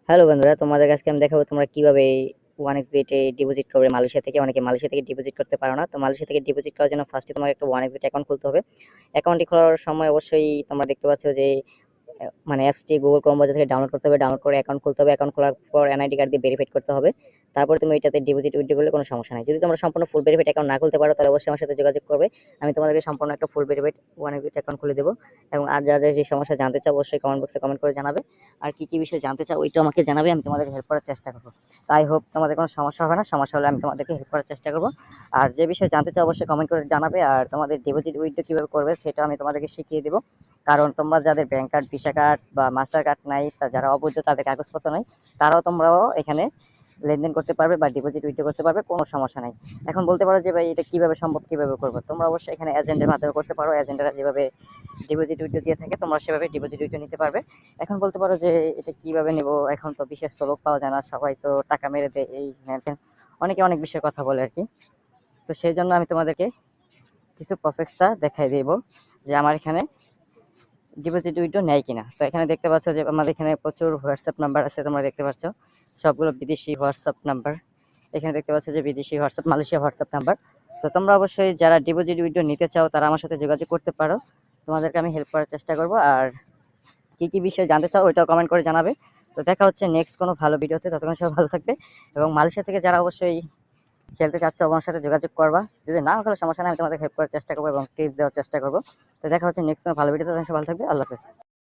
Hello বন্ধুরা, তোমাদের আজকে আমি দেখাবো তোমরা কিভাবে OneXBet-এ ডিপোজিট করবে মালয়েশিয়া থেকে। অনেকে মালয়েশিয়া থেকে ডিপোজিট করতে পারো না, তো মালয়েশিয়া থেকে ডিপোজিট করার জন্য ফার্স্টে তোমার একটা OneXBet অ্যাকাউন্ট খুলতে হবে। অ্যাকাউন্টটি খোলার সময় অবশ্যই তোমরা দেখতে পাচ্ছ যে মানে অ্যাপসটি গুগল ক্রোম ব্রাউজার থেকে ডাউনলোড করতে হবে, ডাউনলোড করে অ্যাকাউন্ট খুলতে হবে। অ্যাকাউন্ট খোলার পর এনআইডি কার্ড দিয়ে ভেরিফাইড করতে হবে। তারপরে তুমি এটাতে ডিপোজিট উইথড্র করলে কোনো সমস্যা নাই। যদি তোমরা সম্পূর্ণ ফুল ভেরিফাইড অ্যাকাউন্ট না খুলতে পারো তাহলে অবশ্যই আমার সাথে যোগাযোগ করবে। আমি তোমাদেরকে সম্পূর্ণ একটা ফুল ভেরিফাইড OneXBet অ্যাকাউন্ট খুলে দেবো। এবং আর যা যা যে সমস্যা জানতে চাও অবশ্যই কমেন্ট বক্সে কমেন্ট করে জানাবে। আর কি কি বিষয়ে জানতে চাও ওইটাও আমাকে জানাবে, আমি তোমাদেরকে হেল্প করার চেষ্টা করবো। তাই হোপ তোমাদের কোনো সমস্যা হবে না, সমস্যা হলে আমি তোমাদেরকে হেল্প করার চেষ্টা করবো। আর যে বিষয়ে জানতে চাও অবশ্যই কমেন্ট করে জানাবে। আর তোমাদের ডিপোজিট উইথড্র কীভাবে করবে সেটা আমি তোমাদেরকে শিখিয়ে দেবো। কারণ তোমরা যাদের ব্যাংক কার্ড, ভিসা কার্ড বা মাস্টার কার্ড নাই, যারা অবৈধ, তাদের কাগজপত্র নাই, তোমরাও এখানে লেনদেন করতে পারবে বা ডিপোজিট উইথড্র করতে পারবে, কোনো সমস্যা নাই। এখন বলতে পারো যে ভাই এটা কিভাবে সম্ভব, কিভাবে করবো? তোমরা অবশ্যই এখানে এজেন্টের মাধ্যমে করতে পারো। এজেন্টরা যেভাবে ডিপোজিট উইথড্র দিয়ে থাকে তোমরা সেভাবে ডিপোজিট উইথড্র নিতে পারবে। এখন বলতে পারো যে এটা কিভাবে নেব, এখন তো বিশেষ তো লোক পাওয়া যায় না, সবাই তো টাকা মেরে দেয়, এই হ্যান ত্যান, অনেকে অনেক বিষয়ে কথা বলে আর কি। তো সেই জন্য আমি তোমাদেরকে কিছু প্রসেসটা দেখাই দেবো যে আমার এখানে ডিপোজিট উইথড্র নেয় কিনা। তো এখানে দেখতে পাচ্ছ যে আমাদের এখানে প্রচুর হোয়াটসঅ্যাপ নাম্বার আছে, তোমরা দেখতে পাচ্ছ সবগুলো বিদেশি হোয়াটসঅ্যাপ নাম্বার। এখানে দেখতে পাচ্ছ যে বিদেশি হোয়াটসঅ্যাপ, মালয়েশিয়া হোয়াটসঅ্যাপ নাম্বার। তো তোমরা অবশ্যই যারা ডিপোজিট উইথড্র নিতে চাও তারা আমার সাথে যোগাযোগ করতে পারো, তোমাদেরকে আমি হেল্প করার চেষ্টা করব। আর কি কি বিষয়ে জানতে চাও ওইটাও কমেন্ট করে জানাবে। তো দেখা হচ্ছে নেক্সট কোনো ভালো ভিডিওতে, ততক্ষণ সবাই ভালো থাকবে। এবং মালয়েশিয়া থেকে যারা অবশ্যই খেলতে চাচ্ছ আমার সাথে যোগাযোগ করবা, যদি না হলে সমস্যা নেই, আমি তোমাদের হেল্প করার চেষ্টা করবো এবং টিপস দেওয়ার চেষ্টা করবো। তো দেখা হচ্ছে নেক্সট কোনো ভালো ভিডিওতে, ততক্ষণ সবাই ভালো থাকবে। আল্লাহ হাফেজ।